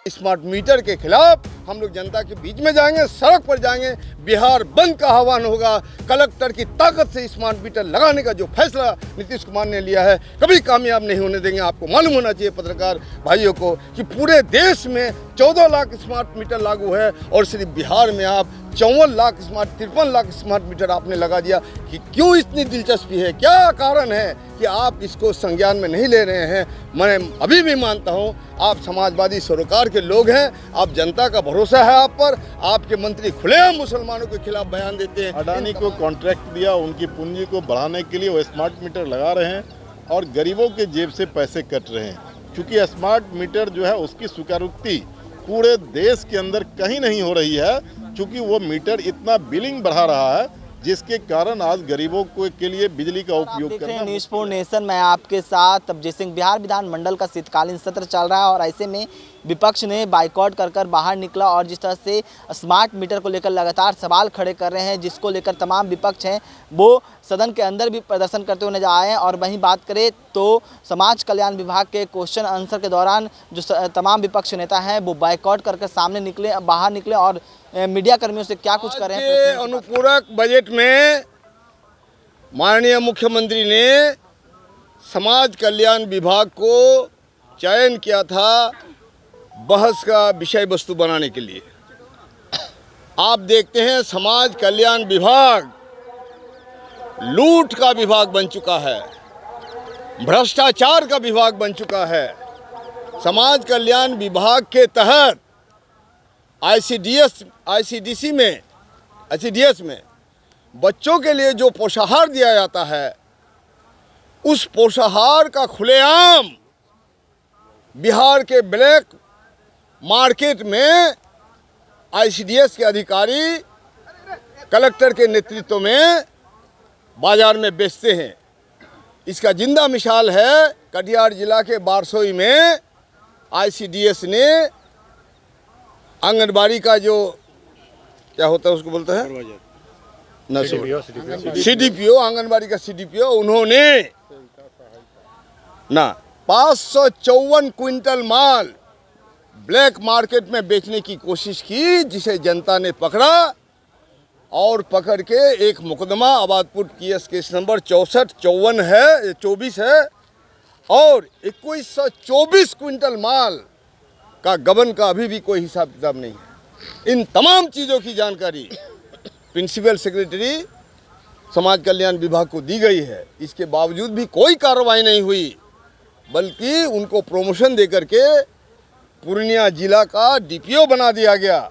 Smart meter के खिलाफ हम लोग जनता के बीच में जाएंगे, सड़क पर जाएंगे, बिहार बंद का आह्वान होगा। कलेक्टर की ताकत से स्मार्ट मीटर लगाने का जो फैसला नीतीश कुमार ने लिया है कभी कामयाब नहीं होने देंगे। आपको मालूम होना चाहिए पत्रकार भाइयों को कि पूरे देश में 14 लाख स्मार्ट मीटर लागू है और सिर्फ बिहार में आप 53 लाख स्मार्ट मीटर आपने लगा दिया। कि क्यों इतनी दिलचस्पी है, क्या कारण है कि आप इसको संज्ञान में नहीं ले रहे हैं? मैं अभी भी मानता हूं आप समाजवादी सरोकार के लोग हैं, आप जनता का भरोसा है आप पर। आपके मंत्री खुलेआम मुसलमानों के खिलाफ बयान देते हैं। अडानी को कॉन्ट्रैक्ट दिया, उनकी पूंजी को बढ़ाने के लिए वो स्मार्ट मीटर लगा रहे हैं और गरीबों के जेब से पैसे कट रहे हैं। क्योंकि स्मार्ट मीटर जो है उसकी स्वीकारोक्ति पूरे देश के अंदर कहीं नहीं हो रही है, क्योंकि वो मीटर इतना बिलिंग बढ़ा रहा है जिसके कारण आज गरीबों के लिए बिजली का उपयोग करना। न्यूज़ फॉर नेशन में आपके साथ अभिजीत सिंह। बिहार विधानमंडल का शीतकालीन सत्र चल रहा है और ऐसे में विपक्ष ने बाइकआउट कर बाहर निकला और जिस तरह से स्मार्ट मीटर को लेकर लगातार सवाल खड़े कर रहे हैं, जिसको लेकर तमाम विपक्ष हैं वो सदन के अंदर भी प्रदर्शन करते हुए नजर आए हैं। और वहीं बात करें तो समाज कल्याण विभाग के क्वेश्चन आंसर के दौरान जो तमाम विपक्ष नेता हैं वो बाइकआउट कर सामने निकले, बाहर निकले और मीडिया कर्मियों से क्या कुछ कर रहे हैं। अनुपूरक बजट में माननीय मुख्यमंत्री ने समाज कल्याण विभाग को चयन किया था बहस का विषय वस्तु बनाने के लिए। आप देखते हैं समाज कल्याण विभाग लूट का विभाग बन चुका है, भ्रष्टाचार का विभाग बन चुका है। समाज कल्याण विभाग के तहत आईसीडीएस में बच्चों के लिए जो पोषाहार दिया जाता है, उस पोषाहार का खुलेआम बिहार के ब्लैक मार्केट में आईसीडीएस के अधिकारी कलेक्टर के नेतृत्व में बाजार में बेचते हैं। इसका जिंदा मिसाल है कटिहार जिला के बारसोई में आईसीडीएस ने आंगनबाड़ी का जो क्या होता है उसको बोलते हैं ना, सीडीपीओ, आंगनबाड़ी का सीडीपीओ, उन्होंने ना 554 क्विंटल माल ब्लैक मार्केट में बेचने की कोशिश की, जिसे जनता ने पकड़ा और पकड़ के एक मुकदमा आबादपुर केस नंबर 6454 है और 2124 क्विंटल माल का गबन का अभी भी कोई हिसाब किताब नहीं है। इन तमाम चीज़ों की जानकारी प्रिंसिपल सेक्रेटरी समाज कल्याण विभाग को दी गई है। इसके बावजूद भी कोई कार्रवाई नहीं हुई, बल्कि उनको प्रमोशन देकर के पूर्णिया जिला का डीपीओ बना दिया गया।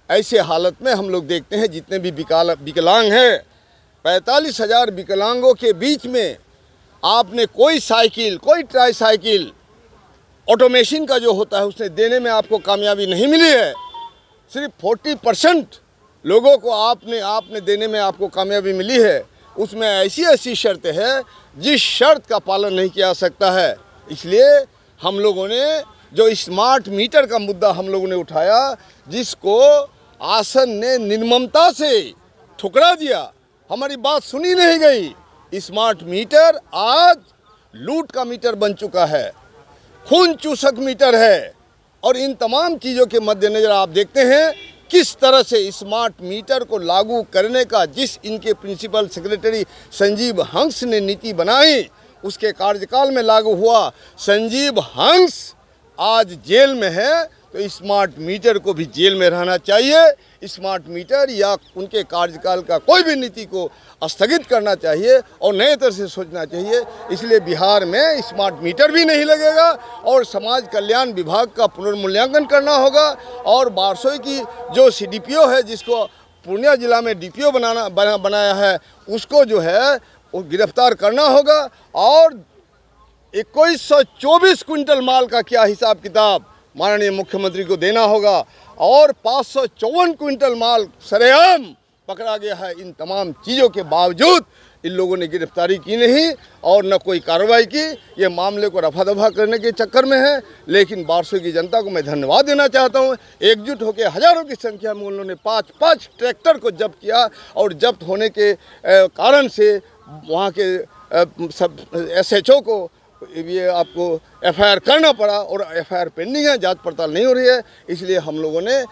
ऐसे हालत में हम लोग देखते हैं जितने भी विकलांग हैं, 45,000 विकलांगों के बीच में आपने कोई साइकिल, कोई ट्राईसाइकिल ऑटोमेशन का जो होता है उसने देने में आपको कामयाबी नहीं मिली है। सिर्फ 40% लोगों को आपने देने में आपको कामयाबी मिली है। उसमें ऐसी शर्तें हैं जिस शर्त का पालन नहीं किया जा सकता है। इसलिए हम लोगों ने जो स्मार्ट मीटर का मुद्दा हम लोगों ने उठाया, जिसको आसन ने निर्ममता से ठुकरा दिया, हमारी बात सुनी नहीं गई। स्मार्ट मीटर आज लूट का मीटर बन चुका है, खून चूसक मीटर है। और इन तमाम चीज़ों के मद्देनज़र आप देखते हैं किस तरह से स्मार्ट मीटर को लागू करने का जिस इनके प्रिंसिपल सेक्रेटरी संजीव हंस ने नीति बनाई, उसके कार्यकाल में लागू हुआ। संजीव हंस आज जेल में है, तो स्मार्ट मीटर को भी जेल में रहना चाहिए। स्मार्ट मीटर या उनके कार्यकाल का कोई भी नीति को स्थगित करना चाहिए और नए तरह से सोचना चाहिए। इसलिए बिहार में स्मार्ट मीटर भी नहीं लगेगा और समाज कल्याण विभाग का पुनर्मूल्यांकन करना होगा। और बारसोई की जो सीडीपीओ है, जिसको पूर्णिया जिला में डीपीओ बनाया है, उसको जो है वो गिरफ्तार करना होगा। और 2124 क्विंटल माल का क्या हिसाब किताब माननीय मुख्यमंत्री को देना होगा। और 554 क्विंटल माल सरेआम पकड़ा गया है। इन तमाम चीज़ों के बावजूद इन लोगों ने गिरफ्तारी की नहीं और न कोई कार्रवाई की। ये मामले को रफा दफा करने के चक्कर में है। लेकिन बारसोई की जनता को मैं धन्यवाद देना चाहता हूँ। एकजुट होकर हज़ारों की संख्या में उन्होंने 5 ट्रैक्टर को जब्त किया और जब्त होने के कारण से वहाँ के सब SHO को ये आपको एफआईआर करना पड़ा और एफआईआर पेंडिंग है, जांच पड़ताल नहीं हो रही है। इसलिए हम लोगों ने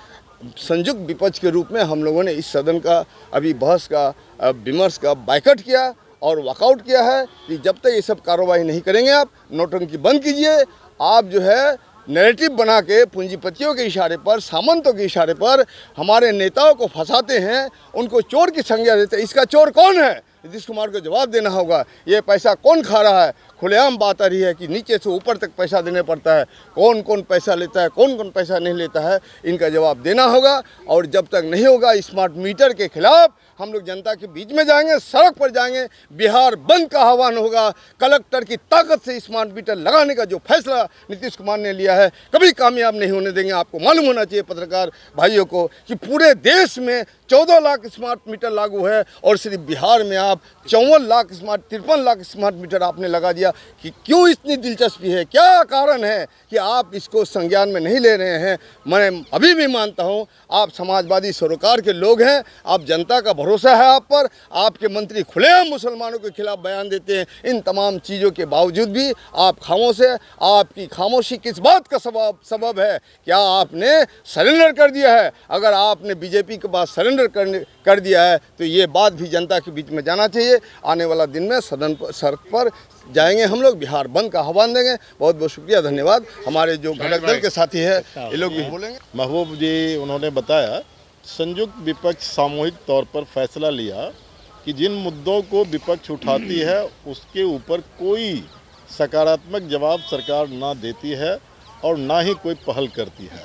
संयुक्त विपक्ष के रूप में हम लोगों ने इस सदन का अभी बहस का विमर्श का बाइकआउट किया और वॉकआउट किया है कि जब तक ये सब कार्रवाई नहीं करेंगे, आप नौटंकी बंद कीजिए। आप जो है नैरेटिव बना के पूंजीपतियों के इशारे पर, सामंतों के इशारे पर हमारे नेताओं को फंसाते हैं, उनको चोर की संज्ञा देते हैं। इसका चोर कौन है? नीतीश कुमार को जवाब देना होगा। ये पैसा कौन खा रहा है? खुलेआम बात आ रही है कि नीचे से ऊपर तक पैसा देने पड़ता है। कौन कौन पैसा लेता है, कौन कौन पैसा नहीं लेता है, इनका जवाब देना होगा। और जब तक नहीं होगा स्मार्ट मीटर के खिलाफ हम लोग जनता के बीच में जाएंगे, सड़क पर जाएंगे, बिहार बंद का आह्वान होगा। कलेक्टर की ताकत से स्मार्ट मीटर लगाने का जो फैसला नीतीश कुमार ने लिया है कभी कामयाब नहीं होने देंगे। आपको मालूम होना चाहिए पत्रकार भाइयों को कि पूरे देश में 14 लाख स्मार्ट मीटर लागू है और सिर्फ बिहार में आप 53 लाख स्मार्ट मीटर आपने लगा दिया। कि क्यों इतनी दिलचस्पी है, क्या कारण है कि आप इसको संज्ञान में नहीं ले रहे हैं? मैं अभी भी मानता हूं आप समाजवादी सरोकार के लोग हैं, आप जनता का भरोसा है आप पर। आपके मंत्री खुलेआम मुसलमानों के खिलाफ बयान देते हैं। इन तमाम चीज़ों के बावजूद भी आप खामोश है। आपकी खामोशी किस बात का सबब है? क्या आपने सरेंडर कर दिया है? अगर आपने बीजेपी के पास सरेंडर कर दिया है तो ये बात भी जनता के बीच में जाना चाहिए। आने वाला दिन में सदन पर, सड़क पर जाएंगे हम लोग, बिहार बंद का आह्वान देंगे। बहुत बहुत शुक्रिया, धन्यवाद। हमारे जो घटक दल के साथी है ये लोग भी बोलेंगे। महबूब जी उन्होंने बताया संयुक्त विपक्ष सामूहिक तौर पर फैसला लिया कि जिन मुद्दों को विपक्ष उठाती है उसके ऊपर कोई सकारात्मक जवाब सरकार ना देती है और ना ही कोई पहल करती है।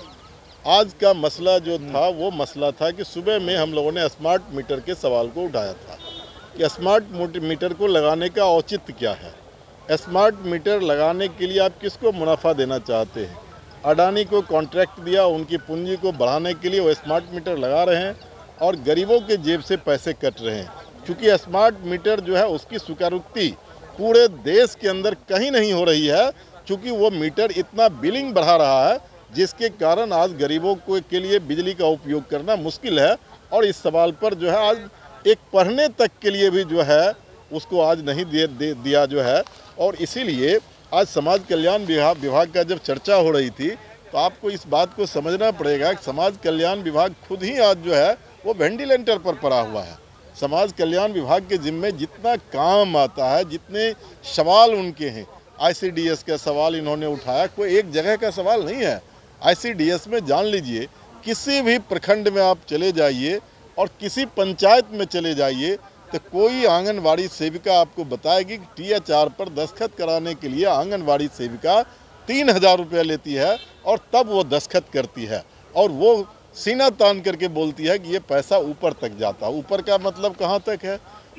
आज का मसला जो था वो मसला था कि सुबह में हम लोगों ने स्मार्ट मीटर के सवाल को उठाया था कि स्मार्ट मीटर को लगाने का औचित्य क्या है। स्मार्ट मीटर लगाने के लिए आप किसको मुनाफा देना चाहते हैं? अडानी को कॉन्ट्रैक्ट दिया, उनकी पूंजी को बढ़ाने के लिए वो स्मार्ट मीटर लगा रहे हैं और गरीबों के जेब से पैसे कट रहे हैं। क्योंकि स्मार्ट मीटर जो है उसकी स्वीकारोक्ति पूरे देश के अंदर कहीं नहीं हो रही है, क्योंकि वो मीटर इतना बिलिंग बढ़ा रहा है जिसके कारण आज गरीबों के लिए बिजली का उपयोग करना मुश्किल है। और इस सवाल पर जो है आज एक पढ़ने तक के लिए भी जो है उसको आज नहीं दिया जो है। और इसीलिए आज समाज कल्याण विभाग का जब चर्चा हो रही थी तो आपको इस बात को समझना पड़ेगा कि समाज कल्याण विभाग खुद ही आज जो है वो वेंटिलेटर पर पड़ा हुआ है। समाज कल्याण विभाग के जिम्मे जितना काम आता है, जितने सवाल उनके हैं, ICDS का सवाल इन्होंने उठाया, कोई एक जगह का सवाल नहीं है। ICDS में जान लीजिए किसी भी प्रखंड में आप चले जाइए और किसी पंचायत में चले जाइए तो कोई आंगनवाड़ी सेविका आपको बताएगी कि THR पर दस्तखत कराने के लिए आंगनवाड़ी सेविका 3000 रुपया लेती है और तब वो दस्तखत करती है। और वो सीना तान करके बोलती है कि ये पैसा ऊपर तक जाता है। ऊपर का मतलब कहाँ तक है?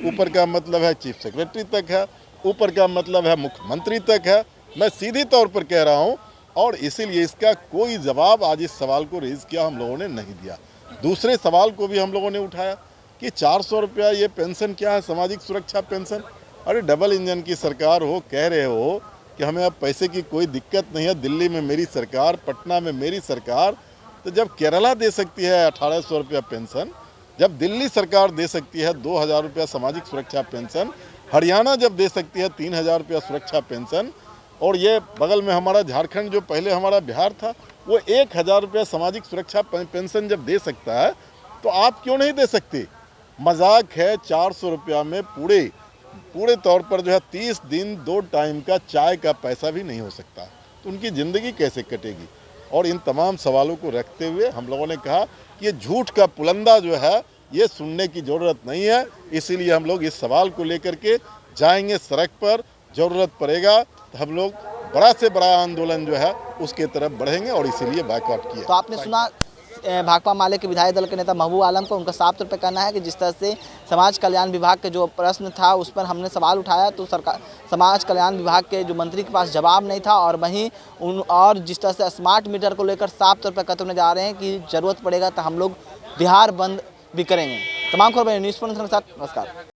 ऊपर का मतलब है चीफ सेक्रेटरी तक है, ऊपर का मतलब है मुख्यमंत्री तक है। मैं सीधी तौर पर कह रहा हूँ और इसीलिए इसका कोई जवाब आज इस सवाल को रेज किया हम लोगों ने नहीं दिया। दूसरे सवाल को भी हम लोगों ने उठाया कि 400 रुपया ये पेंशन क्या है, सामाजिक सुरक्षा पेंशन। अरे डबल इंजन की सरकार हो, कह रहे हो कि हमें अब पैसे की कोई दिक्कत नहीं है, दिल्ली में मेरी सरकार, पटना में मेरी सरकार, तो जब केरला दे सकती है 1800 रुपया पेंशन, जब दिल्ली सरकार दे सकती है 2000 रुपया सामाजिक सुरक्षा पेंशन, हरियाणा जब दे सकती है 3000 रुपया सुरक्षा पेंशन, और ये बगल में हमारा झारखंड जो पहले हमारा बिहार था वो 1000 रुपया सामाजिक सुरक्षा पेंशन जब दे सकता है तो आप क्यों नहीं दे सकते? मजाक है। 400 रुपया में पूरे तौर पर जो है 30 दिन 2 टाइम का चाय का पैसा भी नहीं हो सकता, तो उनकी ज़िंदगी कैसे कटेगी? और इन तमाम सवालों को रखते हुए हम लोगों ने कहा कि ये झूठ का पुलंदा जो है ये सुनने की ज़रूरत नहीं है। इसीलिए हम लोग इस सवाल को लेकर के जाएंगे सड़क पर, ज़रूरत पड़ेगा तो हम लोग बड़ा से बड़ा आंदोलन जो है उसके तरफ बढ़ेंगे और इसीलिए बाइकआउट किया। तो आपने सुना भाकपा माले के विधायक दल के नेता महबूब आलम को, उनका साफ तौर पर कहना है कि जिस तरह से समाज कल्याण विभाग के जो प्रश्न था उस पर हमने सवाल उठाया तो सरकार समाज कल्याण विभाग के जो मंत्री के पास जवाब नहीं था, और वहीं और जिस तरह से स्मार्ट मीटर को लेकर साफ तौर पर कहते जा रहे हैं कि जरूरत पड़ेगा तो हम लोग बिहार बंद भी करेंगे। तमाम खबरें न्यूज़ 4 के साथ, नमस्कार।